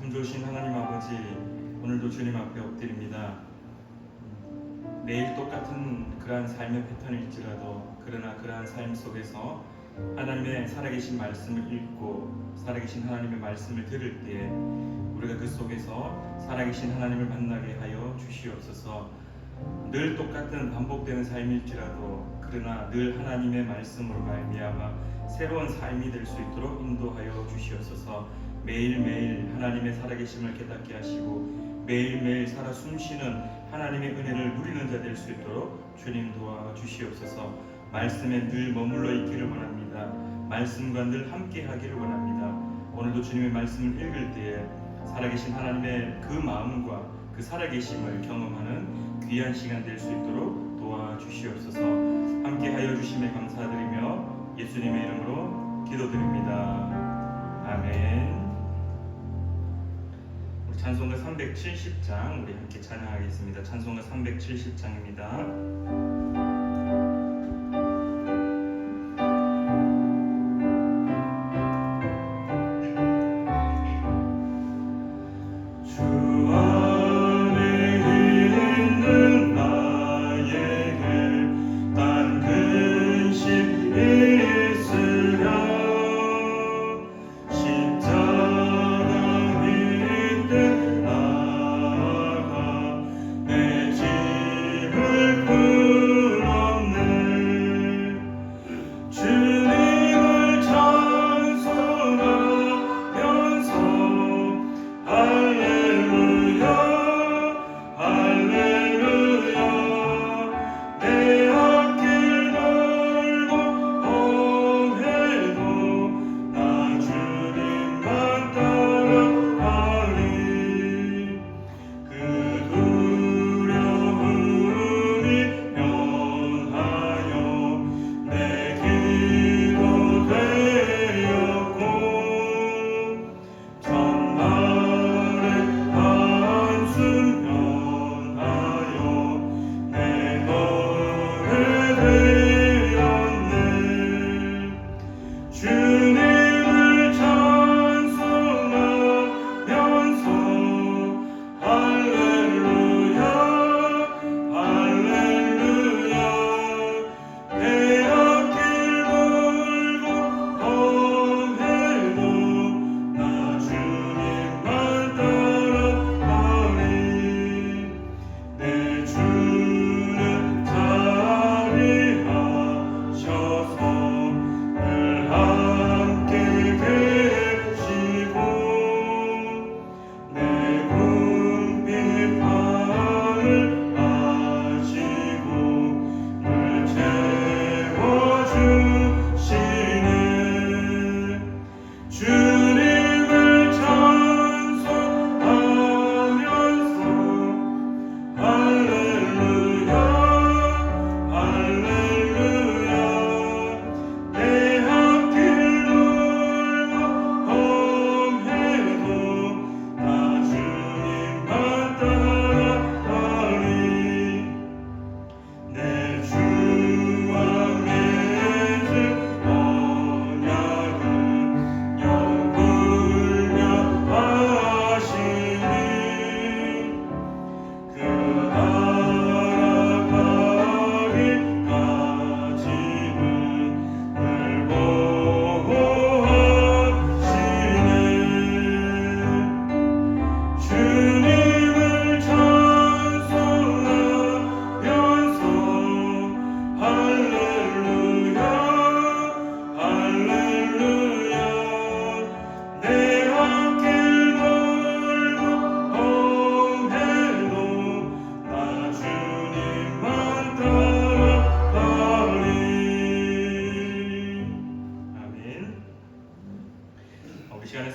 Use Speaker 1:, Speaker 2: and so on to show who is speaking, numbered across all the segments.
Speaker 1: 참 좋으신 하나님 아버지, 오늘도 주님 앞에 엎드립니다. 매일 똑같은 그러한 삶의 패턴일지라도 그러나 그러한 삶 속에서 하나님의 살아계신 말씀을 읽고 살아계신 하나님의 말씀을 들을 때에 우리가 그 속에서 살아계신 하나님을 만나게 하여 주시옵소서. 늘 똑같은 반복되는 삶일지라도 그러나 늘 하나님의 말씀으로 말미암아 새로운 삶이 될 수 있도록 인도하여 주시옵소서. 매일매일 하나님의 살아계심을 깨닫게 하시고 매일매일 살아 숨쉬는 하나님의 은혜를 누리는 자 될 수 있도록 주님 도와주시옵소서. 말씀에 늘 머물러 있기를 원합니다. 말씀과 늘 함께 하기를 원합니다. 오늘도 주님의 말씀을 읽을 때에 살아계신 하나님의 그 마음과 그 살아계심을 경험하는 귀한 시간 될 수 있도록 도와주시옵소서. 함께 하여 주심에 감사드리며 예수님의 이름으로 기도드립니다. 아멘. 우리 찬송가 370장 우리 함께 찬양하겠습니다. 찬송가 370장입니다.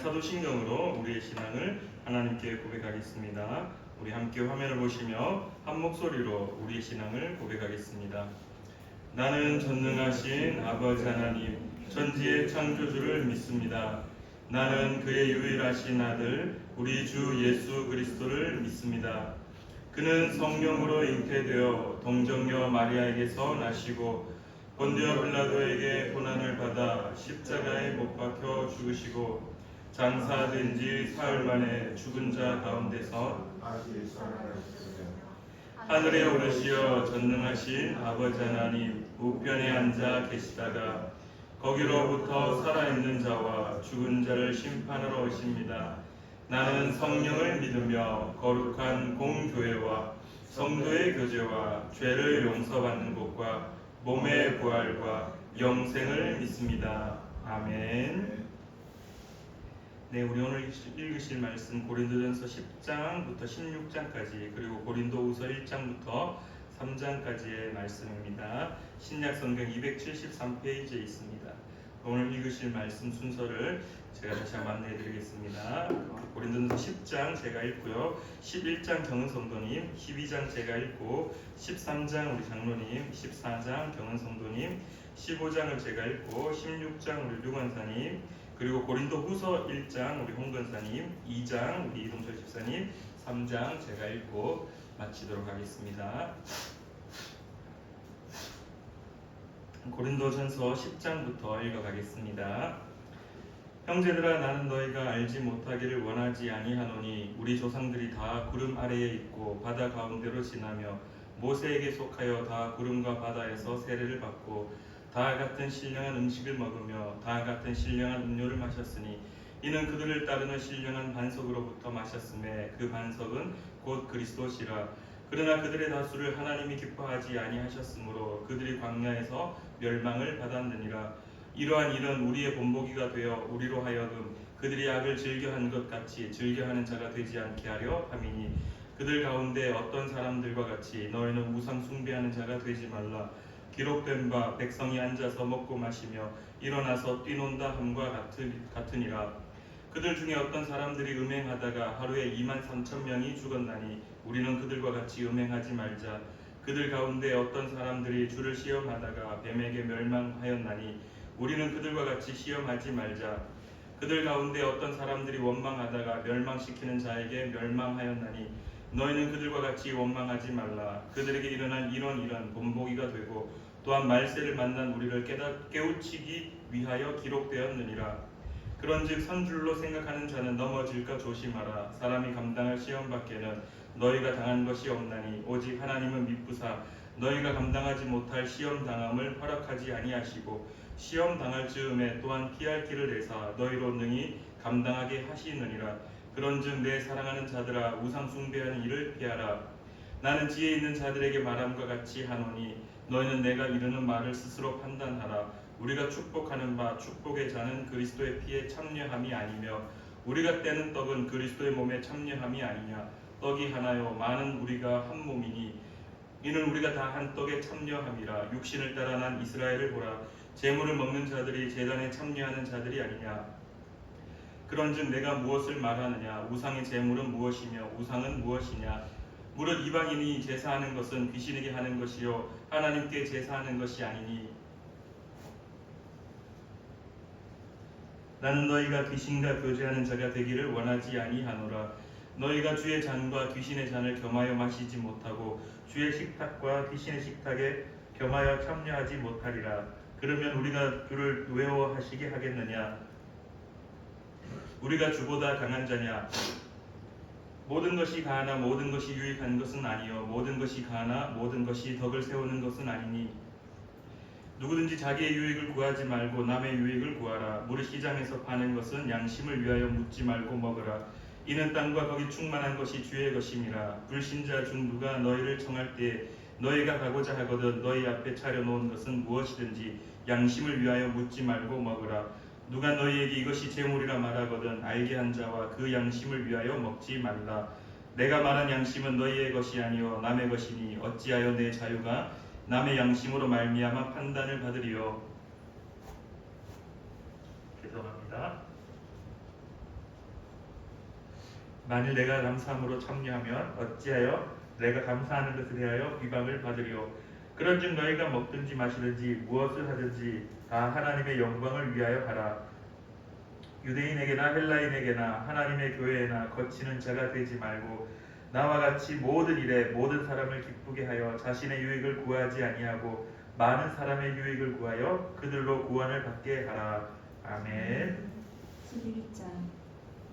Speaker 1: 사도신경으로 우리의 신앙을 하나님께 고백하겠습니다. 우리 함께 화면을 보시며 한 목소리로 우리의 신앙을 고백하겠습니다. 나는 전능하신 아버지 하나님 전지의 창조주를 믿습니다. 나는 그의 유일하신 아들 우리 주 예수 그리스도를 믿습니다. 그는 성령으로 잉태되어 동정녀 마리아에게서 나시고 본디오 빌라도에게 고난을 받아 십자가에 못 박혀 죽으시고 장사된 지 사흘 만에 죽은 자 가운데서
Speaker 2: 다시 살아나셨으며
Speaker 1: 하늘에 오르시어 전능하신 아버지 하나님 우편에 앉아 계시다가 거기로부터 살아있는 자와 죽은 자를 심판하러 오십니다. 나는 성령을 믿으며 거룩한 공교회와 성도의 교제와 죄를 용서받는 것과 몸의 부활과 영생을 믿습니다. 아멘. 네, 우리 오늘 읽으실 말씀 고린도전서 10장부터 16장까지 그리고 고린도후서 1장부터 3장까지의 말씀입니다. 신약 성경 273페이지에 있습니다. 오늘 읽으실 말씀 순서를 제가 다시 한번 안내해드리겠습니다. 고린도전서 10장 제가 읽고요, 11장 경은 성도님, 12장 제가 읽고, 13장 우리 장로님, 14장 경은 성도님, 15장을 제가 읽고, 16장 우리 류관사님, 그리고 고린도 후서 1장 우리 홍 권사님, 2장 우리 이동철 집사님, 3장 제가 읽고 마치도록 하겠습니다. 고린도전서 10장부터 읽어가겠습니다. 형제들아, 나는 너희가 알지 못하기를 원하지 아니하노니 우리 조상들이 다 구름 아래에 있고 바다 가운데로 지나며 모세에게 속하여 다 구름과 바다에서 세례를 받고 다 같은 신령한 음식을 먹으며 다 같은 신령한 음료를 마셨으니 이는 그들을 따르는 신령한 반석으로부터 마셨음에 그 반석은 곧 그리스도시라. 그러나 그들의 다수를 하나님이 기뻐하지 아니하셨으므로 그들이 광야에서 멸망을 받았느니라. 이러한 일은 우리의 본보기가 되어 우리로 하여금 그들이 악을 즐겨한 것 같이 즐겨하는 자가 되지 않게 하려 함이니 그들 가운데 어떤 사람들과 같이 너희는 우상 숭배하는 자가 되지 말라. 기록된 바 백성이 앉아서 먹고 마시며 일어나서 뛰논다 함과 같으니라. 그들 중에 어떤 사람들이 음행하다가 하루에 23,000명이 죽었나니 우리는 그들과 같이 음행하지 말자. 그들 가운데 어떤 사람들이 주를 시험하다가 뱀에게 멸망하였나니 우리는 그들과 같이 시험하지 말자. 그들 가운데 어떤 사람들이 원망하다가 멸망시키는 자에게 멸망하였나니 너희는 그들과 같이 원망하지 말라. 그들에게 일어난 이런 일은 본보기가 되고 또한 말세를 만난 우리를 깨우치기 위하여 기록되었느니라. 그런즉 선줄로 생각하는 자는 넘어질까 조심하라. 사람이 감당할 시험 밖에는 너희가 당한 것이 없나니 오직 하나님은 미쁘사 너희가 감당하지 못할 시험 당함을 허락하지 아니하시고 시험 당할 즈음에 또한 피할 길을 내사 너희로 능히 감당하게 하시느니라. 그런즉 내 사랑하는 자들아, 우상 숭배하는 일을 피하라. 나는 지혜 있는 자들에게 말함과 같이 하노니 너희는 내가 이르는 말을 스스로 판단하라. 우리가 축복하는 바 축복의 자는 그리스도의 피에 참여함이 아니며 우리가 떼는 떡은 그리스도의 몸에 참여함이 아니냐. 떡이 하나요 많은 우리가 한 몸이니 이는 우리가 다 한 떡에 참여함이라. 육신을 따라 난 이스라엘을 보라. 제물을 먹는 자들이 제단에 참여하는 자들이 아니냐. 그런즉 내가 무엇을 말하느냐. 우상의 제물은 무엇이며 우상은 무엇이냐. 무릇 이방인이 제사하는 것은 귀신에게 하는 것이요 하나님께 제사하는 것이 아니니 나는 너희가 귀신과 교제하는 자가 되기를 원하지 아니하노라. 너희가 주의 잔과 귀신의 잔을 겸하여 마시지 못하고 주의 식탁과 귀신의 식탁에 겸하여 참여하지 못하리라. 그러면 우리가 주를 외워하시게 하겠느냐. 우리가 주보다 강한 자냐. 모든 것이 가하나 모든 것이 유익한 것은 아니요 모든 것이 가하나 모든 것이 덕을 세우는 것은 아니니 누구든지 자기의 유익을 구하지 말고 남의 유익을 구하라. 무릇 시장에서 파는 것은 양심을 위하여 묻지 말고 먹으라. 이는 땅과 거기 충만한 것이 주의 것임이라. 불신자 중 누가 너희를 청할 때에 너희가 가고자 하거든 너희 앞에 차려놓은 것은 무엇이든지 양심을 위하여 묻지 말고 먹으라. 누가 너희에게 이것이 제물이라 말하거든 알게 한 자와 그 양심을 위하여 먹지 말라. 내가 말한 양심은 너희의 것이 아니요 남의 것이니 어찌하여 내 자유가 남의 양심으로 말미암아 판단을 받으리요. 죄송합니다. 만일 내가 감사함으로 참여하면 어찌하여 내가 감사하는 것에 대하여 비방을 받으리요. 그런즉 너희가 먹든지 마시든지 무엇을 하든지 다 하나님의 영광을 위하여 하라. 유대인에게나 헬라인에게나 하나님의 교회에나 거치는 자가 되지 말고 나와 같이 모든 일에 모든 사람을 기쁘게 하여 자신의 유익을 구하지 아니하고 많은 사람의 유익을 구하여 그들로 구원을 받게 하라. 아멘.
Speaker 3: 11장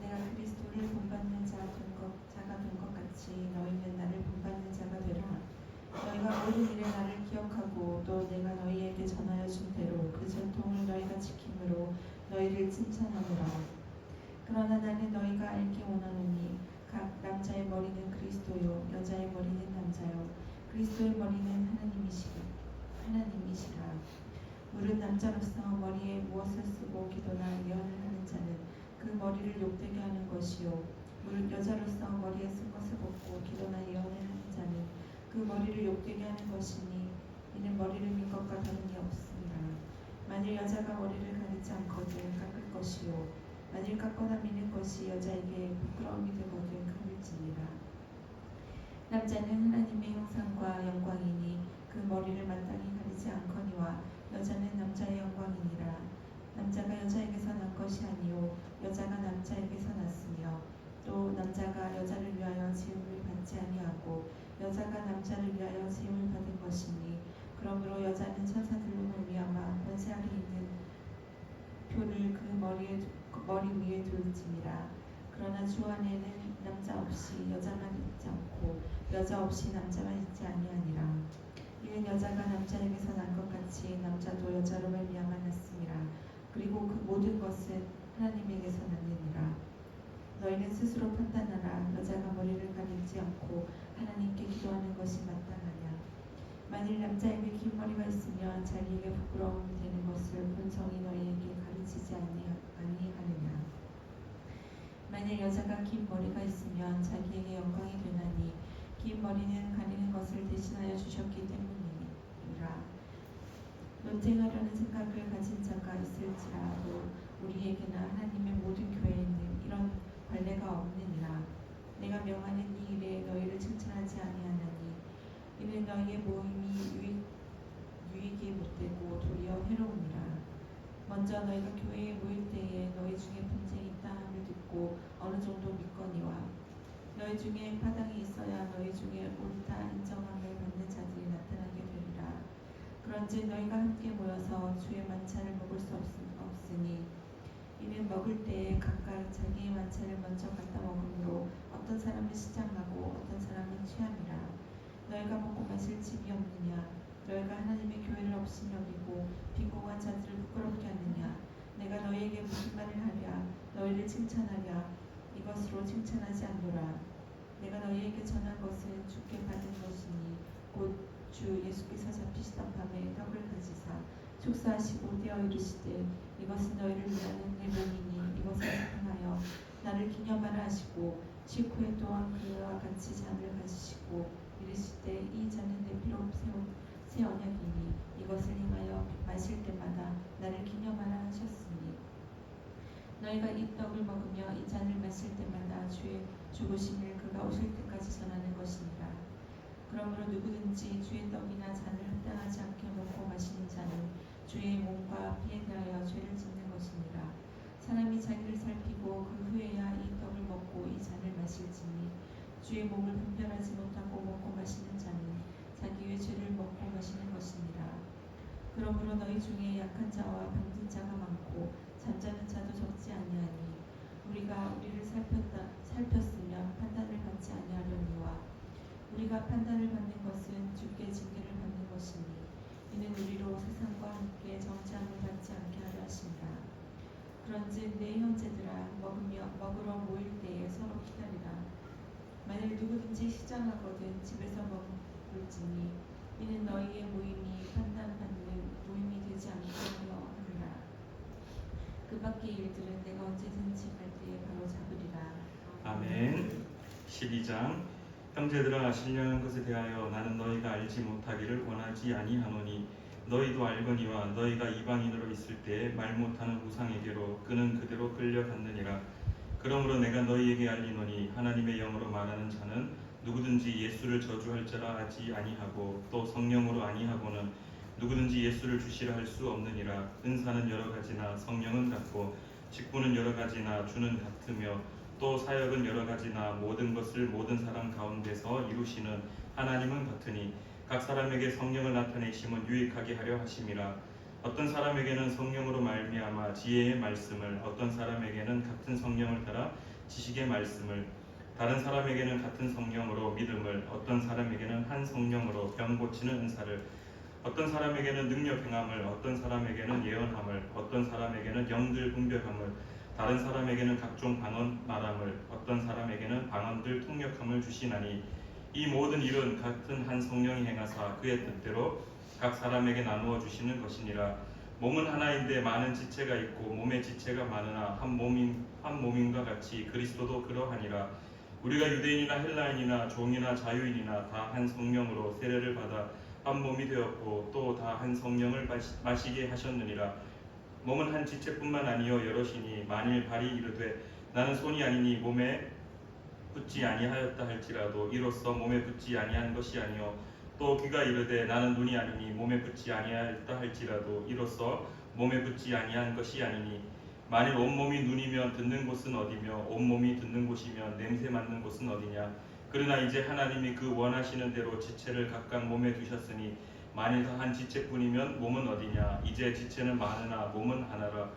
Speaker 3: 내가 그리스도를 본받는 자가 된 것 같이 너희는 나를 본받는 자가 되라. 너희가 모든 일에 나를 기억하고 또 내가 너희에게 전하여 준 대로 그 전통을 너희가 지킴으로 너희를 칭찬하노라. 그러나 나는 너희가 알기 원하노니 각 남자의 머리는 그리스도요 여자의 머리는 남자요 그리스도의 머리는 하나님이시라. 물은 남자로서 머리에 무엇을 쓰고 기도나 예언을 하는 자는 그 머리를 욕되게 하는 것이요 물 여자로서 머리에 쓴 것을 벗고 기도나 예언을 하는 자는 그 머리를 욕되게 하는 것이니 이는 머리를 민 것과 다름이 없습니다. 만일 여자가 머리를 가리지 않거든 깎을 것이요 만일 깎거나 미는 것이 여자에게 부끄러움이 되거든 감을지니라. 남자는 하나님의 형상과 영광이니 그 머리를 마땅히 가리지 않거니와 여자는 남자의 영광이니라. 남자가 여자에게서 난 것이 아니요 여자가 남자에게서 났으며 또 남자가 여자를 위하여 지음을 받지 아니하고 여자가 남자를 위하여 지음을 받은 것이니 그러므로 여자는 천사들로 말미암아 권세 아래 있는 표를 그 머리 위에 둘지니라. 그러나 주 안에는 남자 없이 여자만 있지 않고 여자 없이 남자만 있지 아니하니라. 이는 여자가 남자에게서 난 것 같이 남자도 여자로 말미암아 났음이라. 그리고 그 모든 것은 하나님에게서 났느니라. 너희는 스스로 판단하라. 여자가 머리를 가리지 않고 하나님께 기도하는 것이 마땅하냐. 만일 남자에게 긴 머리가 있으면 자기에게 부끄러움이 되는 것을 본성이 너희에게 가르치지 아니하느냐. 만일 여자가 긴 머리가 있으면 자기에게 영광이 되나니 긴 머리는 가리는 것을 대신하여 주셨기 때문이라. 논쟁하려는 생각을 가진 자가 있을지라도 우리에게나 하나님의 모든 교회에는 이런 관례가 없느니라. 내가 명하는 이 일에 너희를 칭찬하지 아니하나니 이는 너희의 모임이 유익이 못되고 도리어 해로우니라. 먼저 너희가 교회에 모일 때에 너희 중에 분쟁이 있다 함을 듣고 어느 정도 믿거니와 너희 중에 파당이 있어야 너희 중에 옳다 인정함을 받는 자들이 나타나게 되리라. 그런즉 너희가 함께 모여서 주의 만찬을 먹을 수 없으니 이는 먹을 때에 각각 자기의 만찬을 먼저 갖다 먹으므로 어떤 사람은 시장하고 어떤 사람은 취함이라. 너희가 먹고 마실 집이 없느냐. 너희가 하나님의 교회를 없인 여기고 빈곤한 자들을 부끄럽게 하느냐. 내가 너희에게 무슨 말을 하랴. 너희를 칭찬하랴. 이것으로 칭찬하지 않노라. 내가 너희에게 전한 것은 주께 받은 것이니 곧 주 예수께서 잡히시던 밤에 떡을 가지사 축사하시고 떼어 이르시되 이것은 너희를 위하는 내 몸이니 이것을 사용하여 나를 기념하라 하시고 식후에 또한 그와 같이 잔을 가지시고 이르시되 이 잔은 내 피로 세운 새 언약이니 이것을 행하여 마실 때마다 나를 기념하라 하셨으니 너희가 이 떡을 먹으며 이 잔을 마실 때마다 주의 죽으심을 그가 오실 때까지 전하는 것이니라. 그러므로 누구든지 주의 떡이나 잔을 합당하지 않게 먹고 마시는 자는 주의 몸과 피에 대하여 죄를 짓는 것이니라. 사람이 자기를 살피고 그 후에야 이 떡을 먹고 이 잔을 마실지니 주의 몸을 분별하지 못하고 먹고 마시는 자는 자기의 죄를 먹고 마시는 것이니라. 그러므로 너희 중에 약한 자와 병든 자가 많고 잠자는 자도 적지 아니하니 우리가 우리를 살폈으면 판단을 받지 아니하려니와 우리가 판단을 받는 것은 주께 징계를 받는 것이니 이는 우리로 세상과 함께 정죄함을 받지 않게 하려 하심이라. 그런즉 내 형제들아 먹으러 모일 때에 서로 기다리라. 만일 누구든지 시장하거든 집에서 먹을지니 이는 너희의 모임이 판단받는 모임이 되지 않게 하려 함이라. 그 밖의 일들은 내가 언제든지 갈 때에 바로 잡으리라.
Speaker 1: 아멘. 12장 형제들아 신령한 것에 대하여 나는 너희가 알지 못하기를 원하지 아니하노니 너희도 알거니와 너희가 이방인으로 있을 때에 말 못하는 우상에게로 그는 그대로 끌려갔느니라. 그러므로 내가 너희에게 알리노니 하나님의 영으로 말하는 자는 누구든지 예수를 저주할자라 하지 아니하고 또 성령으로 아니하고는 누구든지 예수를 주시라 할 수 없느니라. 은사는 여러 가지나 성령은 같고 직분은 여러 가지나 주는 같으며 또 사역은 여러 가지나 모든 것을 모든 사람 가운데서 이루시는 하나님은 같으니 각 사람에게 성령을 나타내심은 유익하게 하려 하심이라. 어떤 사람에게는 성령으로 말미암아 지혜의 말씀을, 어떤 사람에게는 같은 성령을 따라 지식의 말씀을, 다른 사람에게는 같은 성령으로 믿음을, 어떤 사람에게는 한 성령으로 병 고치는 은사를, 어떤 사람에게는 능력 행함을, 어떤 사람에게는 예언함을, 어떤 사람에게는 영들 분별함을, 다른 사람에게는 각종 방언 말함을, 어떤 사람에게는 방언들 통역함을 주시나니 이 모든 일은 같은 한 성령이 행하사 그의 뜻대로 각 사람에게 나누어 주시는 것이니라. 몸은 하나인데 많은 지체가 있고 몸의 지체가 많으나 한 몸인과 같이 그리스도도 그러하니라. 우리가 유대인이나 헬라인이나 종이나 자유인이나 다 한 성령으로 세례를 받아 한 몸이 되었고 또 다 한 성령을 마시게 하셨느니라. 몸은 한 지체뿐만 아니요 여럿이니 만일 발이 이르되 나는 손이 아니니 몸에 붙지 아니하였다 할지라도 이로써 몸에 붙지 아니한 것이 아니요 또 귀가 이르되 나는 눈이 아니니 몸에 붙지 아니하였다 할지라도 이로써 몸에 붙지 아니한 것이 아니니 만일 온몸이 눈이면 듣는 곳은 어디며 온몸이 듣는 곳이면 냄새 맡는 곳은 어디냐. 그러나 이제 하나님이 그 원하시는 대로 지체를 각각 몸에 두셨으니 만일 다 한 지체뿐이면 몸은 어디냐. 이제 지체는 많으나 몸은 하나라.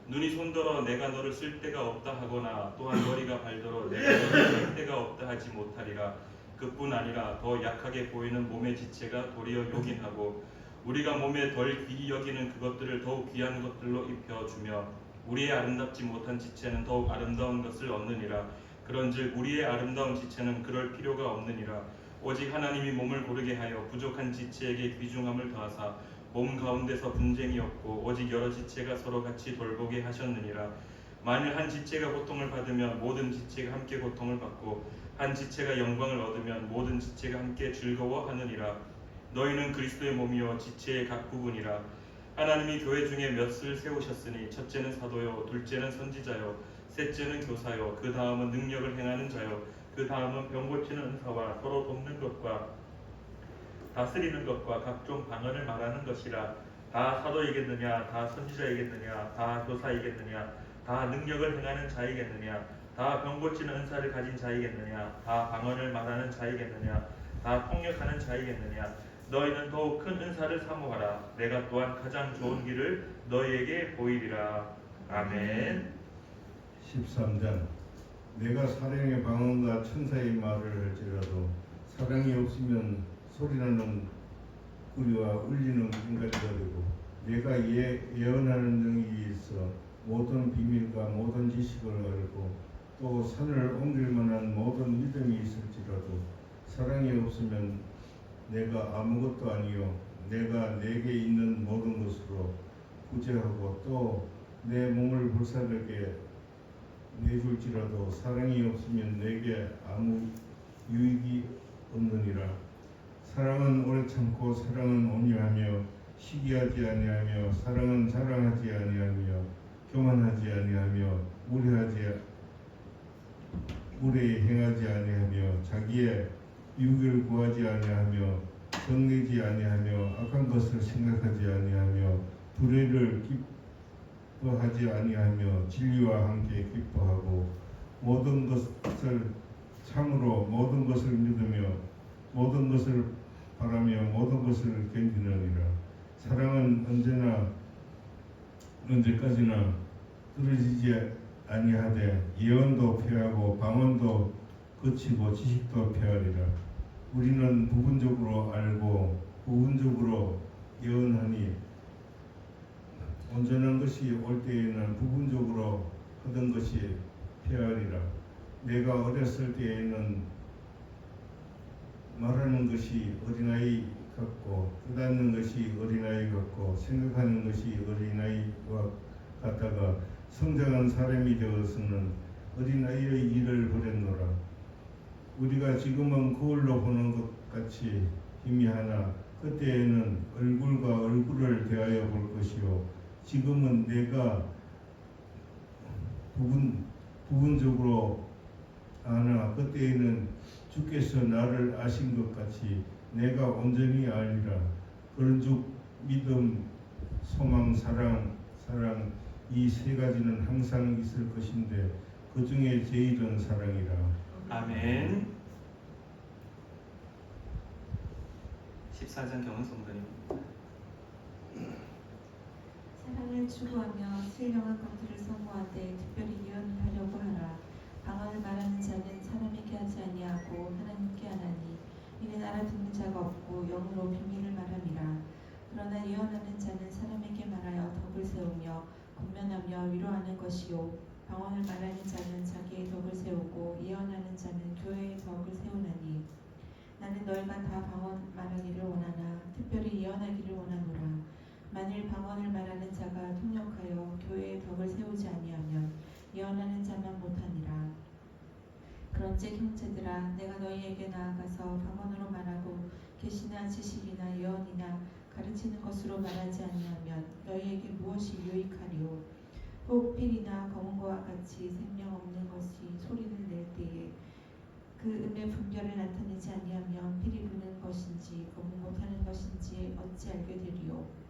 Speaker 1: 눈이 손들어 내가 너를 쓸 데가 없다 하거나 또한 머리가 발들어 내가 너를 쓸 데가 없다 하지 못하리라. 그뿐 아니라 더 약하게 보이는 몸의 지체가 도리어 요긴하고 우리가 몸에 덜 귀히 여기는 그것들을 더욱 귀한 것들로 입혀주며 우리의 아름답지 못한 지체는 더욱 아름다운 것을 얻느니라. 그런즉 우리의 아름다운 지체는 그럴 필요가 없느니라. 오직 하나님이 몸을 고르게 하여 부족한 지체에게 귀중함을 더하사 몸 가운데서 분쟁이 없고 오직 여러 지체가 서로 같이 돌보게 하셨느니라. 만일 한 지체가 고통을 받으면 모든 지체가 함께 고통을 받고 한 지체가 영광을 얻으면 모든 지체가 함께 즐거워하느니라. 너희는 그리스도의 몸이요 지체의 각 부분이라. 하나님이 교회 중에 몇을 세우셨으니 첫째는 사도요 둘째는 선지자요 셋째는 교사요 그 다음은 능력을 행하는 자요 그 다음은 병 고치는 은사와 서로 돕는 것과 다스리는 것과 각종 방언을 말하는 것이라. 다 사도이겠느냐 다 선지자이겠느냐 다 교사이겠느냐 다 능력을 행하는 자이겠느냐 다 병 고치는 은사를 가진 자이겠느냐 다 방언을 말하는 자이겠느냐 다 통역하는 자이겠느냐. 너희는 더욱 큰 은사를 사모하라. 내가 또한 가장 좋은 길을 너희에게 보이리라. 아멘.
Speaker 2: 13장. 내가 사랑의 방언과 천사의 말을 할지라도 사랑이 없으면 소리나는 구리와 울리는 꽹과리가 되고 내가 예언하는 능력이 있어 모든 비밀과 모든 지식을 알고 또 산을 옮길 만한 모든 믿음이 있을지라도 사랑이 없으면 내가 아무것도 아니요 내가 내게 있는 모든 것으로 구제하고 또 내 몸을 불사르게 내줄지라도 사랑이 없으면 내게 아무 유익이 없느니라. 사랑은 오래 참고 사랑은 온유하며 시기하지 아니하며 사랑은 자랑하지 아니하며 교만하지 아니하며 무례히 행하지 아니하며 자기의 유익을 구하지 아니하며 정내지 아니하며 악한 것을 생각하지 아니하며 불의를 기뻐하지 아니하며 진리와 함께 기뻐하고 모든 것을 참으로 모든 것을 믿으며 모든 것을 바라며 모든 것을 견디느니라. 사랑은 언제까지나 떨어지지 아니하되 예언도 패하고 방언도 그치고 지식도 패하리라. 우리는 부분적으로 알고 부분적으로 예언하니 온전한 것이 올 때에는 부분적으로 하던 것이 패하리라. 내가 어렸을 때에는 말하는 것이 어린아이 같고 깨닫는 것이 어린아이 같고 생각하는 것이 어린아이와 같다가 성장한 사람이 되어서는 어린아이의 일을 버렸노라. 우리가 지금은 거울로 보는 것 같이 희미하나 그때에는 얼굴과 얼굴을 대하여 볼 것이요 지금은 내가 부분적으로 아나 그때에는 주께서 나를 아신 것 같이 내가 온전히 알리라. 그런즉 믿음, 소망, 사랑 이 세 가지는 항상 있을 것인데 그 중에 제일은 사랑이라.
Speaker 1: 아멘. 14장 경은 성전입니다.
Speaker 3: 생명을 추구하며 신령한 것들을 선고하되 특별히 예언을 하려고 하라. 방언을 말하는 자는 사람에게 하지 아니하고 하나님께 하나니 이는 알아듣는 자가 없고 영으로 비밀을 말함이라. 그러나 예언하는 자는 사람에게 말하여 덕을 세우며 권면하며 위로하는 것이요 방언을 말하는 자는 자기의 덕을 세우고 예언하는 자는 교회의 덕을 세우나니 나는 너희가 다 방언 말하기를 원하나 특별히 예언하기를 원하노라. 만일 방언을 말하는 자가 통역하여 교회의 덕을 세우지 아니하면 예언하는 자만 못하니라. 그런즉 형제들아 내가 너희에게 나아가서 방언으로 말하고 계시나 지식이나 예언이나 가르치는 것으로 말하지 아니하면 너희에게 무엇이 유익하리요. 혹 필이나 검은고와 같이 생명 없는 것이 소리를 낼 때에 그 음의 분별을 나타내지 아니하면 필이 부는 것인지 검은 못하는 것인지 어찌 알게 되리요.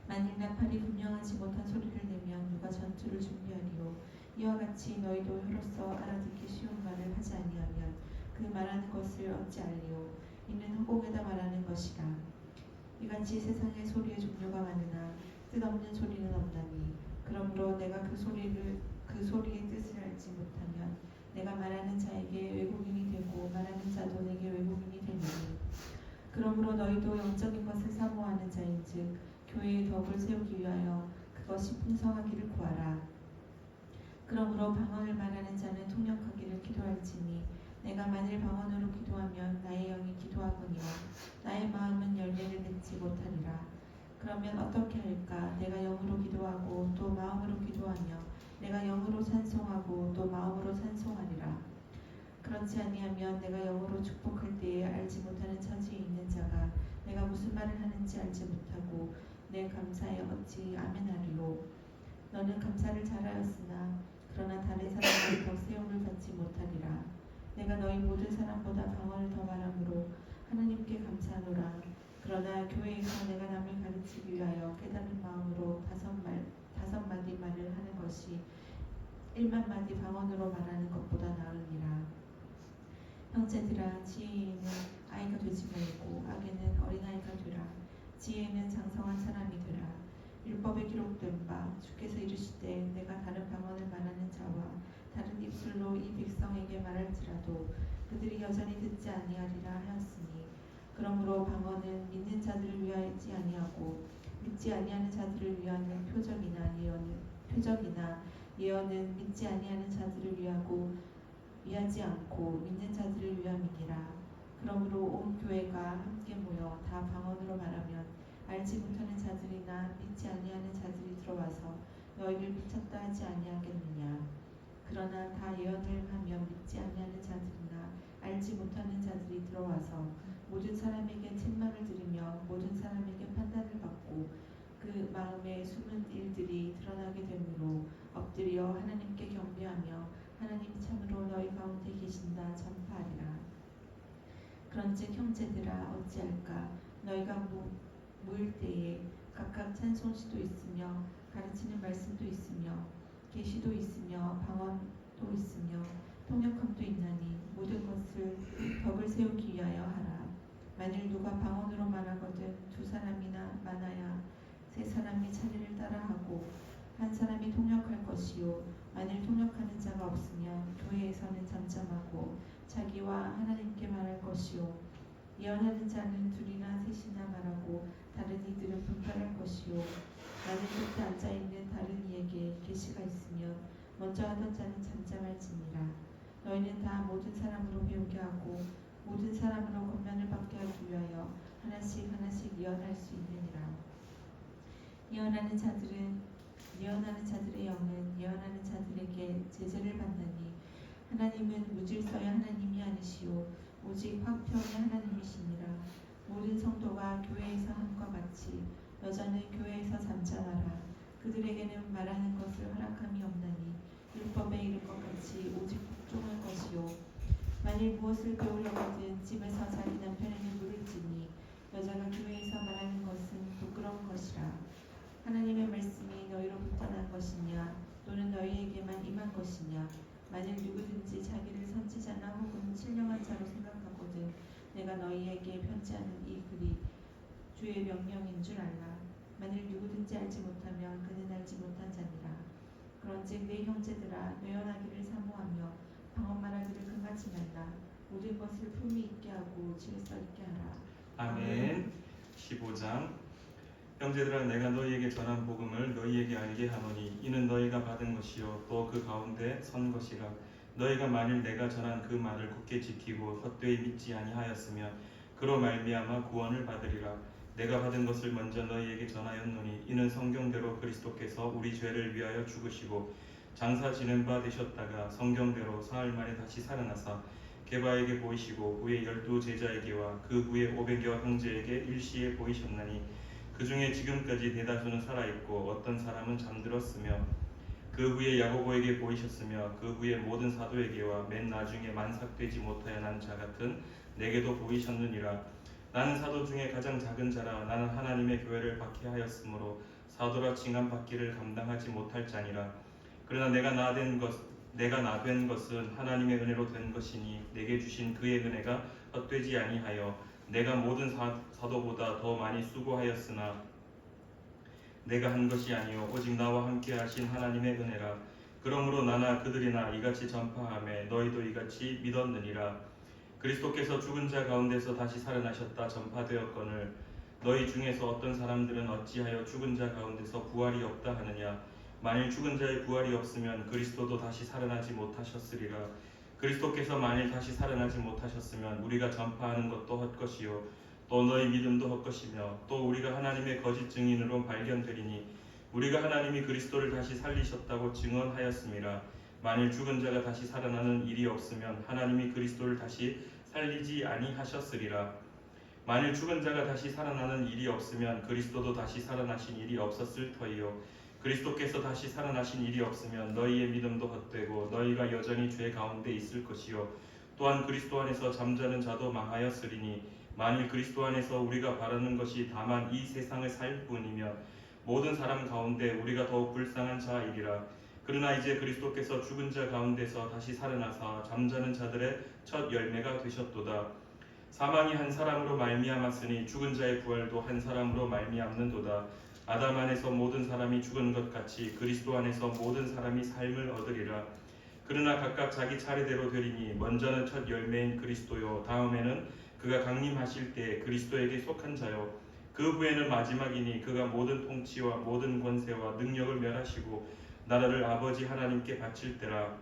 Speaker 3: 만일 나팔이 분명하지 못한 소리를 내면 누가 전투를 준비하리요. 이와 같이 너희도 혀로서 알아듣기 쉬운 말을 하지 아니하면 그 말하는 것을 어찌 알리요. 이는 허공에다 말하는 것이라. 이같이 세상의 소리의 종류가 많으나 뜻없는 소리는 없나니 그러므로 내가 그 소리의 뜻을 알지 못하면 내가 말하는 자에게 외국인이 되고 말하는 자도 내게 외국인이 되리니 그러므로 너희도 영적인 것을 사모하는 자인즉 교회의 덕을 세우기 위하여 그것이 풍성하기를 구하라. 그러므로 방언을 말하는 자는 통역하기를 기도할지니 내가 만일 방언으로 기도하면 나의 영이 기도하거니와 나의 마음은 열매를 맺지 못하리라. 그러면 어떻게 할까? 내가 영으로 기도하고 또 마음으로 기도하며 내가 영으로 찬송하고 또 마음으로 찬송하리라. 그렇지 아니하면 내가 영으로 축복할 때에 알지 못하는 처지에 있는 자가 내가 무슨 말을 하는지 알지 못하고 내 감사에 어찌 아멘하리요. 너는 감사를 잘하였으나 그러나 다른 사람의 덕 세움을 받지 못하리라. 내가 너희 모든 사람보다 방언을 더 말함으로 하나님께 감사하노라. 그러나 교회에서 내가 남을 가르치기 위하여 깨달은 마음으로 다섯 마디 말을 하는 것이 1만 마디 방언으로 말하는 것보다 나으니라. 형제들아 지혜에는 아이가 되지 말고 악에는 어린아이가 되라. 지혜는 장성한 사람이 되라. 율법에 기록된 바 주께서 이르시되 내가 다른 방언을 말하는 자와 다른 입술로 이 백성에게 말할지라도 그들이 여전히 듣지 아니하리라 하였으니 그러므로 방언은 믿는 자들을 위하지 아니하고 믿지 아니하는 자들을 위하는 표적이나 예언은 믿지 아니하는 자들을 위하지 않고 믿는 자들을 위함이니라. 그러므로 온 교회가 함께 모여 다 방언으로 말하면 알지 못하는 자들이나 믿지 아니하는 자들이 들어와서 너희를 미쳤다 하지 아니하겠느냐. 그러나 다 예언을 하며 믿지 아니하는 자들이나 알지 못하는 자들이 들어와서 모든 사람에게 책망을 들으며 모든 사람에게 판단을 받고 그 마음에 숨은 일들이 드러나게 되므로 엎드려 하나님께 경배하며 하나님 참으로 너희 가운데 계신다 전파하리라. 그런즉 형제들아 어찌할까. 너희가 모일 때에 각각 찬송시도 있으며 가르치는 말씀도 있으며 계시도 있으며 방언도 있으며 통역함도 있나니 모든 것을 덕을 세우기 위하여 하라. 만일 누가 방언으로 말하거든 두 사람이나 많아야 세 사람이 차례를 따라하고 한 사람이 통역할 것이요. 만일 통역하는 자가 없으면 교회에서는 잠잠하고 자기와 하나님께 말할 것이요. 예언하는 자는 둘이나 셋이나 말하고 다른 이들은 분발할 것이요. 나는 곁에 앉아있는 다른 이에게 계시가 있으면 먼저 하던 자는 잠잠할지니라. 너희는 다 모든 사람으로 배우게 하고 모든 사람으로 권면을 받게 하기 위하여 하나씩 예언할 수 있느니라. 예언하는 자들의 영은 예언하는 자들에게 제재를 받나니 하나님은 무질서의 하나님이 아니시오 오직 화평의 하나님이시니라. 모든 성도가 교회에서 함과 같이 여자는 교회에서 잠잠하라. 그들에게는 말하는 것을 허락함이 없나니 율법에 이른 것 같이 오직 복종할 것이요. 만일 무엇을 배우려거든 집에서 자기 남편에게 물을지니 여자가 교회에서 말하는 것은 부끄러운 것이라. 하나님의 말씀이 너희로부터 난 것이냐 또는 너희에게만 임한 것이냐. 만일 누구든지 자기를 선지자나 혹은 신령한 자로 생각하거든 내가 너희에게 편지하는 이 글이 주의 명령인 줄 알라. 만일 누구든지 형제 알지 못하면 그는 알지 못한 자니라. 그런즉 내 형제들아 노연하기를 사모하며 방언 말하기를 금하지 말라. 모든 것을 품위 있게 하고 질서 있게 하라.
Speaker 1: 아멘. 15장. 형제들아 내가 너희에게 전한 복음을 너희에게 알게 하노니 이는 너희가 받은 것이요 또 그 가운데 선 것이라. 너희가 만일 내가 전한 그 말을 굳게 지키고 헛되이 믿지 아니하였으면 그로 말미암아 구원을 받으리라. 내가 받은 것을 먼저 너희에게 전하였노니 이는 성경대로 그리스도께서 우리 죄를 위하여 죽으시고 장사 지는 바 되셨다가 성경대로 사흘 만에 다시 살아나사 게바에게 보이시고 후에 12 제자에게와 그 후에 500여 형제에게 일시에 보이셨나니 그 중에 지금까지 대다수는 살아있고 어떤 사람은 잠들었으며 그 후에 야고보에게 보이셨으며 그 후에 모든 사도에게와 맨 나중에 만삭되지 못하여 난 자 같은 내게도 보이셨느니라. 나는 사도 중에 가장 작은 자라. 나는 하나님의 교회를 박해하였으므로 사도라 칭함 받기를 감당하지 못할 자니라. 그러나 내가 나 된 것은 하나님의 은혜로 된 것이니 내게 주신 그의 은혜가 헛되지 아니하여 내가 모든 사도보다 더 많이 수고하였으나 내가 한 것이 아니요 오직 나와 함께 하신 하나님의 은혜라. 그러므로 나나 그들이나 이같이 전파하며 너희도 이같이 믿었느니라. 그리스도께서 죽은 자 가운데서 다시 살아나셨다 전파되었거늘 너희 중에서 어떤 사람들은 어찌하여 죽은 자 가운데서 부활이 없다 하느냐. 만일 죽은 자의 부활이 없으면 그리스도도 다시 살아나지 못하셨으리라. 그리스도께서 만일 다시 살아나지 못하셨으면 우리가 전파하는 것도 헛것이요 또 너희 믿음도 헛것이며 또 우리가 하나님의 거짓 증인으로 발견되리니 우리가 하나님이 그리스도를 다시 살리셨다고 증언하였음이라. 만일 죽은 자가 다시 살아나는 일이 없으면 하나님이 그리스도를 다시 살리지 아니하셨으리라. 만일 죽은 자가 다시 살아나는 일이 없으면 그리스도도 다시 살아나신 일이 없었을 터이요 그리스도께서 다시 살아나신 일이 없으면 너희의 믿음도 헛되고 너희가 여전히 죄 가운데 있을 것이요 또한 그리스도 안에서 잠자는 자도 망하였으리니 만일 그리스도 안에서 우리가 바라는 것이 다만 이 세상을 살 뿐이며 모든 사람 가운데 우리가 더욱 불쌍한 자이리라. 그러나 이제 그리스도께서 죽은 자 가운데서 다시 살아나사 잠자는 자들의 첫 열매가 되셨도다. 사망이 한 사람으로 말미암았으니 죽은 자의 부활도 한 사람으로 말미암는도다. 아담 안에서 모든 사람이 죽은 것 같이 그리스도 안에서 모든 사람이 삶을 얻으리라. 그러나 각각 자기 차례대로 되리니 먼저는 첫 열매인 그리스도요 다음에는 그가 강림하실 때 그리스도에게 속한 자요 그 후에는 마지막이니 그가 모든 통치와 모든 권세와 능력을 멸하시고 나라를 아버지 하나님께 바칠 때라.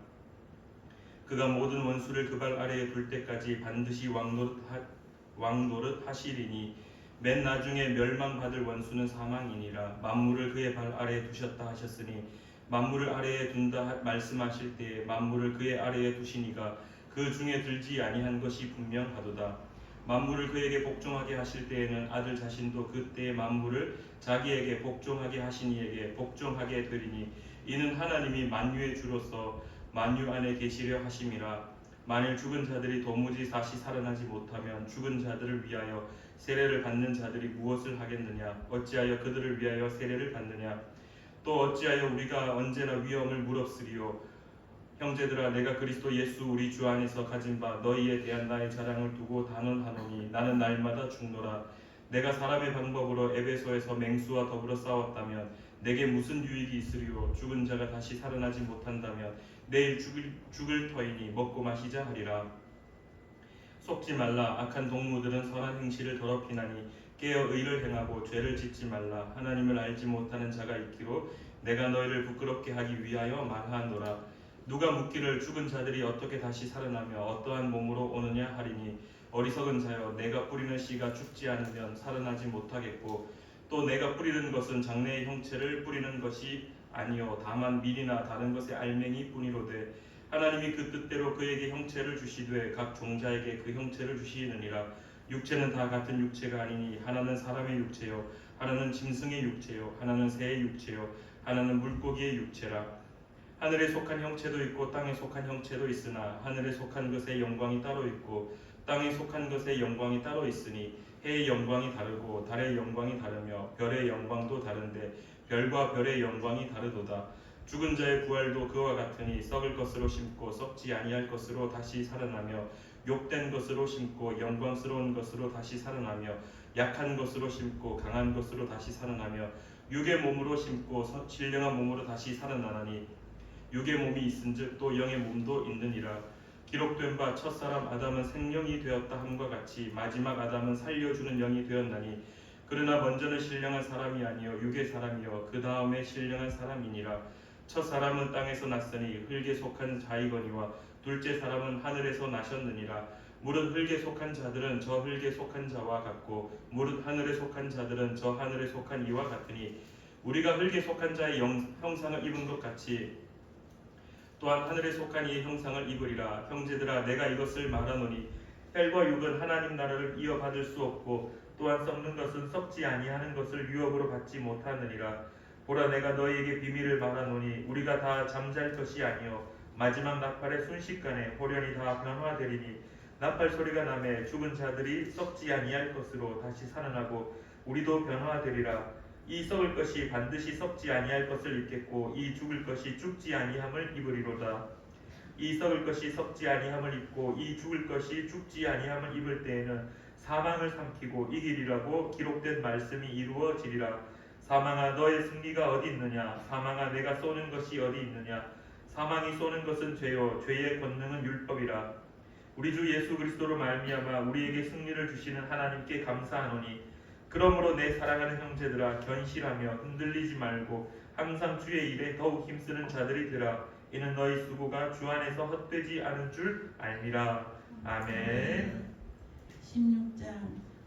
Speaker 1: 그가 모든 원수를 그 발 아래에 둘 때까지 반드시 왕노릇 하시리니 맨 나중에 멸망받을 원수는 사망이니라. 만물을 그의 발 아래에 두셨다 하셨으니 만물을 아래에 둔다 말씀하실 때에 만물을 그의 아래에 두시니가 그 중에 들지 아니한 것이 분명하도다. 만물을 그에게 복종하게 하실 때에는 아들 자신도 그때의 만물을 자기에게 복종하게 하신 이에게 복종하게 되리니 이는 하나님이 만유의 주로서 만유 안에 계시려 하심이라. 만일 죽은 자들이 도무지 다시 살아나지 못하면 죽은 자들을 위하여 세례를 받는 자들이 무엇을 하겠느냐. 어찌하여 그들을 위하여 세례를 받느냐. 또 어찌하여 우리가 언제나 위엄을 무릅쓰리요. 형제들아 내가 그리스도 예수 우리 주 안에서 가진 바 너희에 대한 나의 자랑을 두고 단언하노니 나는 날마다 죽노라. 내가 사람의 방법으로 에베소에서 맹수와 더불어 싸웠다면 내게 무슨 유익이 있으리요. 죽은 자가 다시 살아나지 못한다면 내일 죽을 터이니 먹고 마시자 하리라. 속지 말라. 악한 동무들은 선한 행실을 더럽히나니 깨어 의를 행하고 죄를 짓지 말라. 하나님을 알지 못하는 자가 있기로 내가 너희를 부끄럽게 하기 위하여 말하노라. 누가 묻기를 죽은 자들이 어떻게 다시 살아나며 어떠한 몸으로 오느냐 하리니 어리석은 자여 내가 뿌리는 씨가 죽지 않으면 살아나지 못하겠고 또 내가 뿌리는 것은 장래의 형체를 뿌리는 것이 아니요 다만 밀이나 다른 것의 알맹이 뿐이로되 하나님이 그 뜻대로 그에게 형체를 주시되 각 종자에게 그 형체를 주시느니라. 육체는 다 같은 육체가 아니니 하나는 사람의 육체요 하나는 짐승의 육체요 하나는 새의 육체요 하나는 물고기의 육체라. 하늘에 속한 형체도 있고 땅에 속한 형체도 있으나 하늘에 속한 것의 영광이 따로 있고 땅에 속한 것의 영광이 따로 있으니 해의 영광이 다르고 달의 영광이 다르며 별의 영광도 다른데 별과 별의 영광이 다르도다. 죽은 자의 부활도 그와 같으니 썩을 것으로 심고 썩지 아니할 것으로 다시 살아나며 욕된 것으로 심고 영광스러운 것으로 다시 살아나며 약한 것으로 심고 강한 것으로 다시 살아나며 육의 몸으로 심고 신령한 몸으로 다시 살아나나니 육의 몸이 있은즉 또 영의 몸도 있느니라. 기록된 바 첫사람 아담은 생령이 되었다 함과 같이 마지막 아담은 살려주는 영이 되었나니 그러나 먼저는 신령한 사람이 아니요 육의 사람이요 그 다음에 신령한 사람이니라. 첫 사람은 땅에서 났으니 흙에 속한 자이거니와 둘째 사람은 하늘에서 나셨느니라. 무릇 흙에 속한 자들은 저 흙에 속한 자와 같고 무릇 하늘에 속한 자들은 저 하늘에 속한 이와 같으니 우리가 흙에 속한 자의 형상을 입은 것 같이 또한 하늘에 속한 이의 형상을 입으리라. 형제들아 내가 이것을 말하노니 혈과 육은 하나님 나라를 이어받을 수 없고 또한 썩는 것은 썩지 아니하는 것을 유업으로 받지 못하느니라. 보라 내가 너희에게 비밀을 말하노니 우리가 다 잠잘 것이 아니요 마지막 나팔의 순식간에 호련히 다 변화되리니 나팔 소리가 나매 죽은 자들이 썩지 아니할 것으로 다시 살아나고 우리도 변화되리라. 이 썩을 것이 반드시 썩지 아니할 것을 입겠고 이 죽을 것이 죽지 아니함을 입으리로다. 이 썩을 것이 썩지 아니함을 입고 이 죽을 것이 죽지 아니함을 입을 때에는 사망을 삼키고 이기리라고 기록된 말씀이 이루어지리라. 사망아 너의 승리가 어디 있느냐? 사망아 내가 쏘는 것이 어디 있느냐? 사망이 쏘는 것은 죄요 죄의 권능은 율법이라. 우리 주 예수 그리스도로 말미암아 우리에게 승리를 주시는 하나님께 감사하노니 그러므로 내 사랑하는 형제들아 견실하며 흔들리지 말고 항상 주의 일에 더욱 힘쓰는 자들이 되라. 이는 너희 수고가 주 안에서 헛되지 않은 줄 알미라. 아멘.
Speaker 4: 16장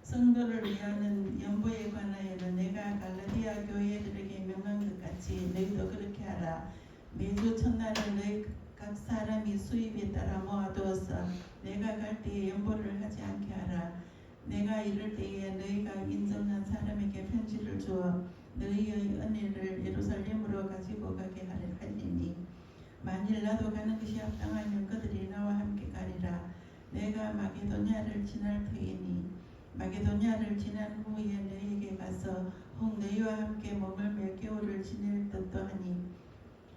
Speaker 4: 성도를 위하는 연보에 관하여는 내가 갈라디아 교회들에게 명한 것 같이 너희도 그렇게 하라. 매주 첫날은 너희 각 사람이 수입에 따라 모아두어서 내가 갈 때에 연보를 하지 않게 하라. 내가 이럴 때에 너희가 인정한 사람에게 편지를 주어 너희의 은혜를 예루살렘으로 가지고 가게 하리니 만일 나도 가는 것이 합당하면 그들이 나와 함께 가리라. 내가 마게도냐를 지날 터이니 마게도냐를 지난 후에 너희에게 가서 혹 너희와 함께 머물 몇 개월을 지낼 듯도 하니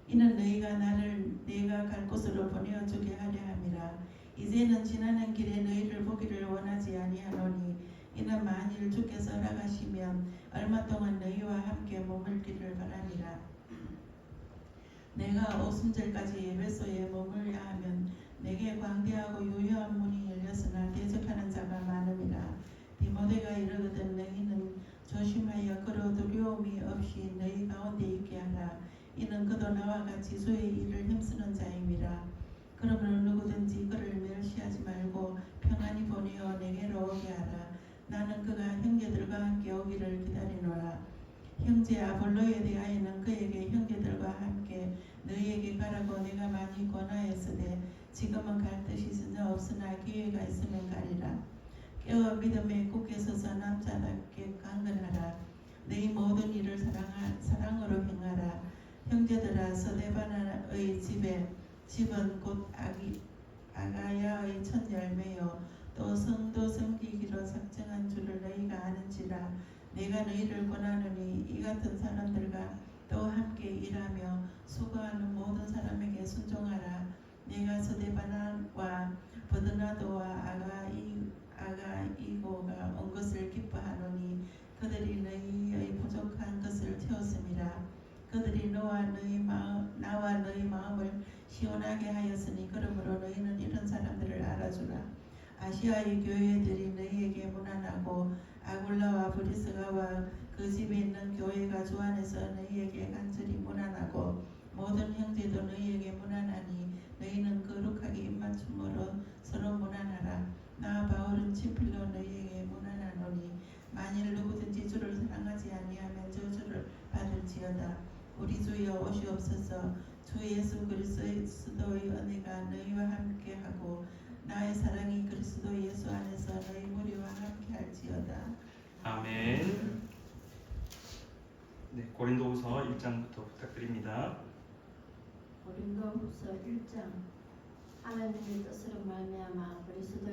Speaker 4: 이는 너희가 나를 내가 갈 곳으로 보내어주게 하려 함이라. 이제는 지나는 길에 너희를 보기를 원하지 아니하노니 이는 만일 주께서 허락하시면 얼마 동안 너희와 함께 머물기를 바라니라. 내가 오순절까지 에베소에 머물려 하면 내게 광대하고 유효한 문이 열렸으나 대적하는 자가 많음이라. 디모데가 이르거든 너희는 조심하여 그로 두려움이 없이 너희 가운데 있게 하라. 이는 그도 나와 같이 주의 일을 힘쓰는 자임이라. 그러므로 누구든지 그를 멸시하지 말고 평안히 보내어 내게로 오게 하라. 나는 그가 형제들과 함께 오기를 기다리노라. 형제 아볼로에 대하여는 그에게 형제들과 함께 너희에게 가라고 내가 많이 권하였으되 지금은 갈 뜻이 전혀 없으나 기회가 있으면 가리라. 깨어 믿음에 굳게 서서 남자답게 강건하라. 너희 모든 일을 사랑으로 행하라. 형제들아 스데바나의 집은 곧 아가야의 첫 열매요 또 성도 섬기기로 작정한 줄을 너희가 아는지라. 내가 너희를 권하노니 이 같은 사람들과 또 함께 일하며 수고하는 모든 사람에게 순종하라. 내가 스데바나와 버드나도와 아가이고가 온 것을 기뻐하노니 그들이 너희의 부족한 것을 채웠음이라. 그들이 나와 너희 마음을 시원하게 하였으니 그러므로 너희는 이런 사람들을 알아주라. 아시아의 교회들이 너희에게 무난하고 아굴라와 브리스가와 그 집에 있는 교회가 주 안에서 너희에게 간절히 무난하고 모든 형제도 너희에게 무난하니 너희는 거룩하게 입맞춤으로 서로 무난하라. 나 바울은 친필로 너희에게 무난하노니 만일 누구든지 주를 사랑하지 아니하면 저주를 받을지어다. 우리 주여 오시옵소서. 주 예수 그리스도의 은혜가 너희와 함께하고 나의 사랑이 그리스도 예수 안에서 너희 무리와 함께할지어다.
Speaker 1: 아멘. 네, 고린도후서 1장부터 부탁드립니다.
Speaker 5: 고린도후서 1장. 하나님의 뜻으로 말미암아 그리스도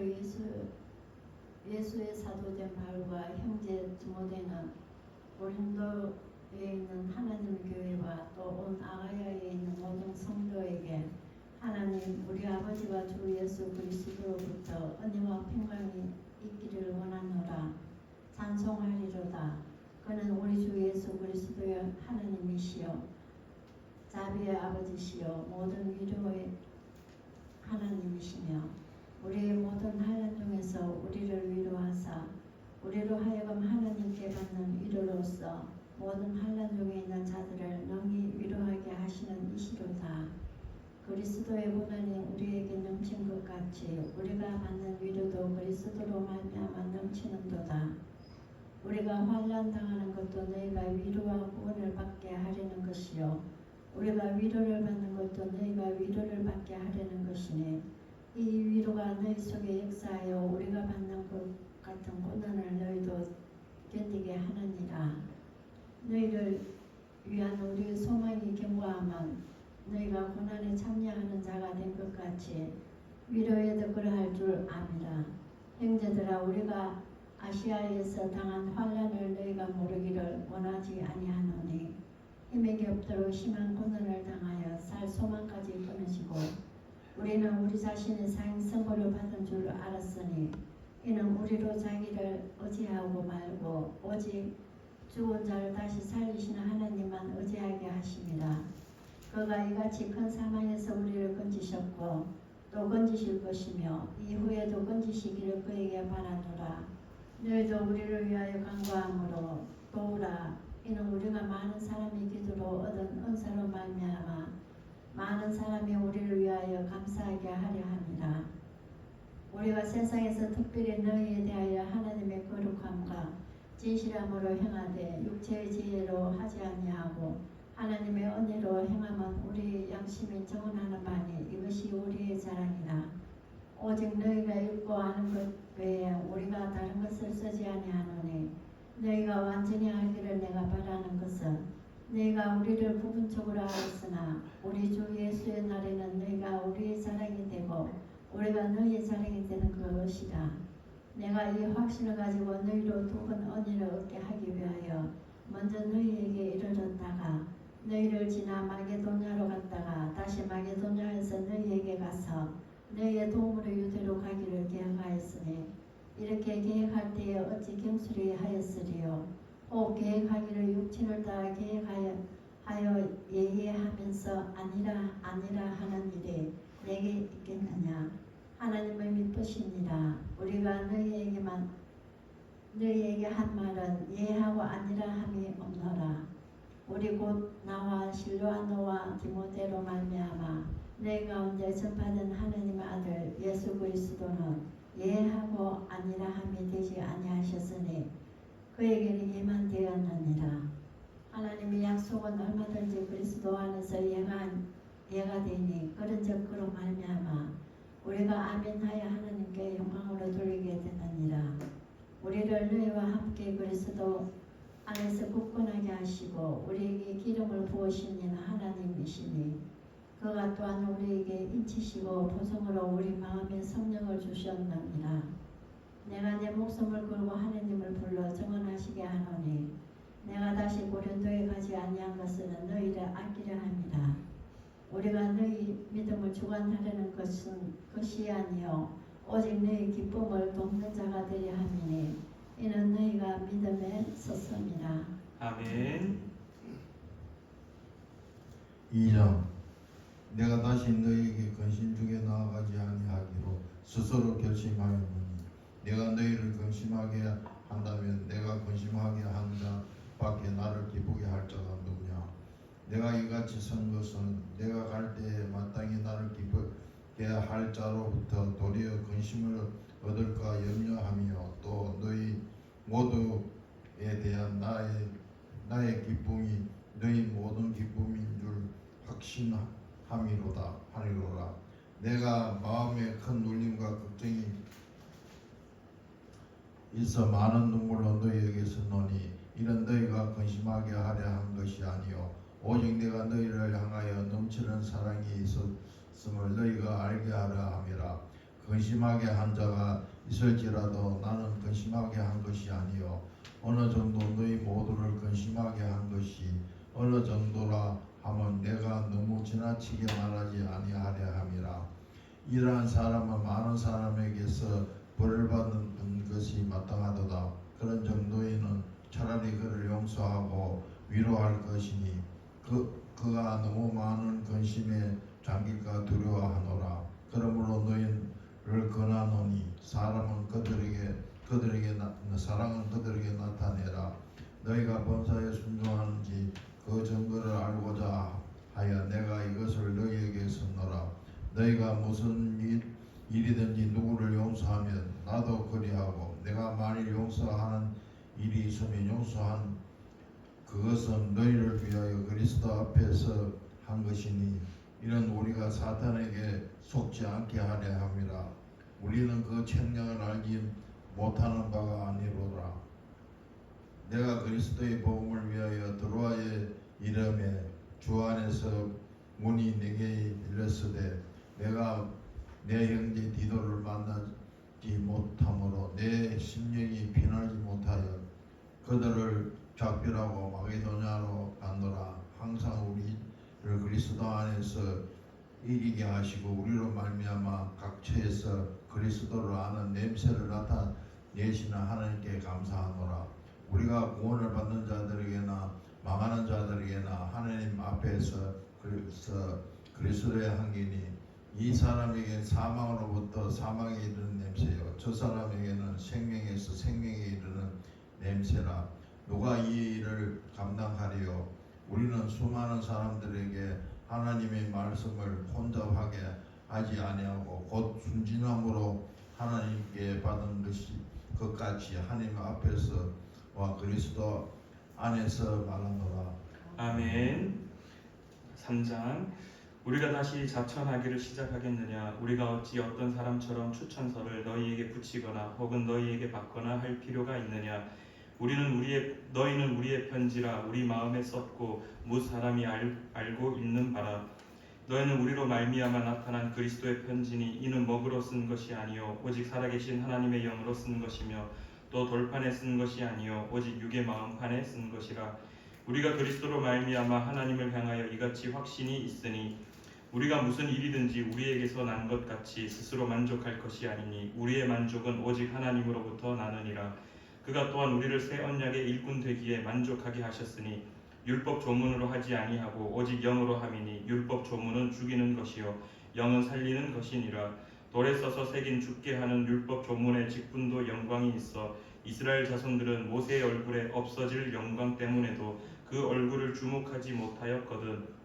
Speaker 5: 예수의 사도된 바울과 형제 디모데는 고린도에 있는 하나님 교회와 또 온 아가야에 있는 모든 성도에게 하나님 우리 아버지와 주 예수 그리스도로부터 은혜와 평강이 있기를 원하노라. 찬송하리로다. 그는 우리 주 예수 그리스도의 하나님이시여 자비의 아버지시여 모든 위로의 하나님이시며 우리의 모든 환난 중에서 우리를 위로하사 우리로 하여금 하나님께 받는 위로로서 모든 환난 중에 있는 자들을 능히 위로하게 하시는 이시로다. 그리스도의 고난이 우리에게 넘친 것 같이 우리가 받는 위로도 그리스도로 말미암아 넘치는도다. 우리가 환난 당하는 것도 너희가 위로와 구원을 받게 하려는 것이요 우리가 위로를 받는 것도 너희가 위로를 받게 하려는 것이니 이 위로가 너희 속에 역사하여 우리가 받는 것 같은 고난을 너희도 견디게 하느니라. 너희를 위한 우리의 소망이 견고하면 너희가 고난에 참여하는 자가 된 것 같이 위로에도 그러할 줄 압니다. 형제들아 우리가 아시아에서 당한 환난을 너희가 모르기를 원하지 아니하노니 힘에게 없도록 심한 고난을 당하여 살 소망까지 끊으시고 우리는 우리 자신의 상 선고를 받은 줄 알았으니 이는 우리로 자기를 의지하고 말고 오직 죽은 자를 다시 살리시는 하나님만 의지하게 하심이라. 그가 이같이 큰 사망에서 우리를 건지셨고 또 건지실 것이며 이후에도 건지시기를 그에게 바라노라. 너희도 우리를 위하여 간구함으로 도우라. 이는 우리가 많은 사람의 기도로 얻은 은사로 말미암아 많은 사람이 우리를 위하여 감사하게 하려 함이라. 우리가 세상에서 특별히 너희에 대하여 하나님의 거룩함과 진실함으로 행하되 육체의 지혜로 하지 아니하고 하나님의 은혜로 행함은 우리 양심이 정언하는 바니 이것이 우리의 자랑이라. 오직 너희가 읽고 아는 것 외에 우리가 다른 것을 쓰지 아니하노니 너희가 완전히 알기를 내가 바라는 것은 너희가 우리를 부분적으로 알았으나 우리 주 예수의 날에는 너희가 우리의 자랑이 되고 우리가 너희의 자랑이 되는 것이다. 내가 이 확신을 가지고 너희로 두 번 은혜를 얻게 하기 위하여 먼저 너희에게 이르렀다가 너희를 지나 마게도냐로 갔다가 다시 마게도냐에서 너희에게 가서 너희의 도움으로 유대로 가기를 계획하였으니 이렇게 계획할 때에 어찌 경솔히 하였으리요. 혹 계획하기를 육친을 따라 계획하여 예의하면서 아니라 하는 일이 내게 있겠느냐. 하나님의 미쁘시니라. 우리가 너희에게 한 말은 예하고 아니라 함이 없노라. 우리 곧 나와 실로아노와 디모데로 말미암아 너희 가운데 전파된 하나님의 아들 예수 그리스도는 예하고 아니라 함이 되지 아니하셨으니 그에게는 예만 되었느니라. 하나님의 약속은 얼마든지 그리스도 안에서 예가 되니 그런즉 그로 말미암아 우리가 아멘하여 하나님께 영광으로 돌리게 되느니라. 우리를 너희와 함께 그리스도 안에서 굳건하게 하시고 우리에게 기름을 부으신 이는 하나님이시니 그가 또한 우리에게 인치시고 보성으로 우리 마음에 성령을 주셨느니라. 내가 내 목숨을 걸고 하나님을 불러 정언하시게 하노니 내가 다시 고린도에 가지 아니한 것은 너희를 아끼려 함이라. 우리가 너희 믿음을 주관하려는 것이 아니요 오직 너희 기쁨을 돕는 자가 되려 함이니 이는 너희가 믿음에 섰음이라.
Speaker 1: 아멘.
Speaker 6: 2장 내가 다시 너희에게 근심 중에 나아가지 아니하기로 스스로 결심하였노니 내가 너희를 근심하게 한다면 내가 근심하게 한 자 밖에 나를 기쁘게 할 자가 누구냐. 내가 이같이 선 것은 내가 갈 때에 마땅히 나를 기쁘게 할 자로부터 도리어 근심을 얻을까 염려하며 또 너희 모두에 대한 나의 기쁨이 너희 모든 기쁨인 줄 확신함이로다 하리로라. 내가 마음에 큰 눌림과 걱정이 있어 많은 눈물로 너희에게 썼노니 이는 너희가 근심하게 하려 한 것이 아니요 오직 내가 너희를 향하여 넘치는 사랑이 있었음을 너희가 알게 하려 함이라. 근심하게 한 자가 있을지라도 나는 근심하게 한 것이 아니요 어느 정도 너희 모두를 근심하게 한 것이 어느 정도라 하면 내가 너무 지나치게 말하지 아니하려 함이라. 이러한 사람은 많은 사람에게서 벌을 받는 것이 마땅하도다. 그런 정도에는 차라리 그를 용서하고 위로할 것이니 그가 너무 많은 근심에 잠길까 두려워하노라. 그러므로 너희를 권하노니 사랑은 그들에게 나타내라. 너희가 범사에 순종하는지 그 증거를 알고자 하여 내가 이것을 너희에게 썼노라. 너희가 무슨 일이든지 누구를 용서하면 나도 그리하고 내가 만일 용서하는 일이 있으면 용서한 그것은 너희를 위하여 그리스도 앞에서 한 것이니 이는 우리가 사탄에게 속지 않게 하려 함이라. 우리는 그 책령을 알지 못하는 바가 아니로라. 내가 그리스도의 복음을 위하여 드로아에 이름에 주 안에서 문이 내게 열렸으되 내가 내 형제 디도를 만나지 못하므로 내 심령이 피나지 못하여 그들을 작별하고 마게도냐로 갔노라. 항상 우리를 그리스도 안에서 이기게 하시고 우리로 말미암아 각처에서 그리스도를 아는 냄새를 나타내시는 하나님께 감사하노라. 우리가 구원을 받는 자들에게나 망하는 자들에게나 하나님 앞에서 그리스도의 향기니 이 사람에게는 사망으로부터 사망에 이르는 냄새요 저 사람에게는 생명에서 생명에 이르는 냄새라. 누가 이 일을 감당하리요? 우리는 수많은 사람들에게 하나님의 말씀을 혼잡하게 하지 아니하고 곧 순진함으로 하나님께 받은 것 같이 하나님 앞에서와 그리스도 안에서 말하노라.
Speaker 1: 아멘. 3장. 우리가 다시 자천하기를 시작하겠느냐? 우리가 어찌 어떤 사람처럼 추천서를 너희에게 붙이거나 혹은 너희에게 받거나 할 필요가 있느냐? 너희는 우리의 편지라 우리 마음에 썼고 무 사람이 알고 있는 바라. 너희는 우리로 말미암아 나타난 그리스도의 편지니 이는 먹으로 쓴 것이 아니요 오직 살아계신 하나님의 영으로 쓴 것이며 또 돌판에 쓴 것이 아니요 오직 육의 마음판에 쓴 것이라. 우리가 그리스도로 말미암아 하나님을 향하여 이같이 확신이 있으니 우리가 무슨 일이든지 우리에게서 난 것 같이 스스로 만족할 것이 아니니 우리의 만족은 오직 하나님으로부터 나느니라. 그가 또한 우리를 새 언약의 일꾼 되기에 만족하게 하셨으니 율법 조문으로 하지 아니하고 오직 영으로 함이니 율법 조문은 죽이는 것이요 영은 살리는 것이니라. 돌에 써서 새긴 죽게 하는 율법 조문의 직분도 영광이 있어 이스라엘 자손들은 모세의 얼굴에 없어질 영광 때문에도 그 얼굴을 주목하지 못하였거든.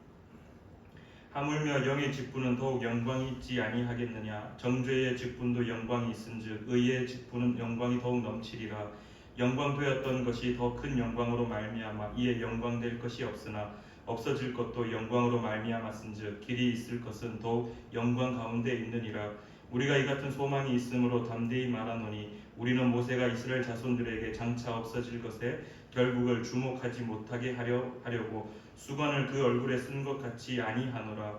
Speaker 1: 하물며 영의 직분은 더욱 영광이 있지 아니하겠느냐? 정죄의 직분도 영광이 있은즉 의의 직분은 영광이 더욱 넘치리라. 영광되었던 것이 더 큰 영광으로 말미암아 이에 영광될 것이 없으나 없어질 것도 영광으로 말미암았은즉 길이 있을 것은 더욱 영광 가운데 있느니라. 우리가 이 같은 소망이 있으므로 담대히 말하노니 우리는 모세가 이스라엘 자손들에게 장차 없어질 것에 결국을 주목하지 못하게 하려고 수건을 그 얼굴에 쓴 것 같이 아니하노라.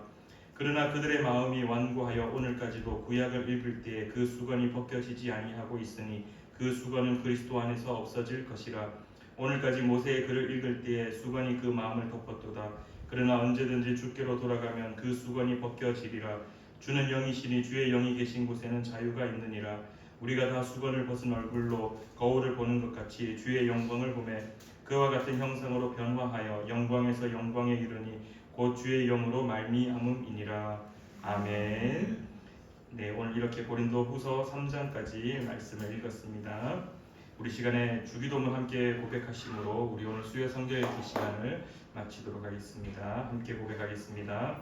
Speaker 1: 그러나 그들의 마음이 완고하여 오늘까지도 구약을 읽을 때에 그 수건이 벗겨지지 아니하고 있으니 그 수건은 그리스도 안에서 없어질 것이라. 오늘까지 모세의 글을 읽을 때에 수건이 그 마음을 덮었도다. 그러나 언제든지 주께로 돌아가면 그 수건이 벗겨지리라. 주는 영이시니 주의 영이 계신 곳에는 자유가 있느니라. 우리가 다 수건을 벗은 얼굴로 거울을 보는 것 같이 주의 영광을 보매 그와 같은 형상으로 변화하여 영광에서 영광에 이르니 곧 주의 영으로 말미암음이니라. 아멘. 네, 오늘 이렇게 고린도후서 3장까지 말씀을 읽었습니다. 우리 시간에 주기도문 함께 고백하심으로 우리 오늘 수요 성경읽기 시간을 마치도록 하겠습니다. 함께 고백하겠습니다.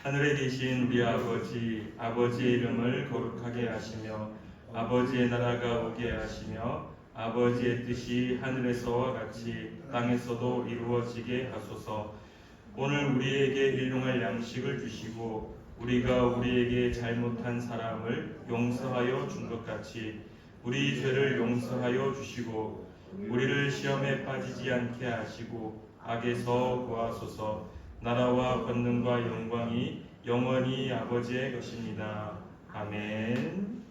Speaker 1: 하늘에 계신 우리 아버지, 아버지의 이름을 거룩하게 하시며 아버지의 나라가 오게 하시며 아버지의 뜻이 하늘에서와 같이 땅에서도 이루어지게 하소서. 오늘 우리에게 일용할 양식을 주시고 우리가 우리에게 잘못한 사람을 용서하여 준 것 같이 우리 죄를 용서하여 주시고 우리를 시험에 빠지지 않게 하시고 악에서 구하소서. 나라와 권능과 영광이 영원히 아버지의 것입니다. 아멘.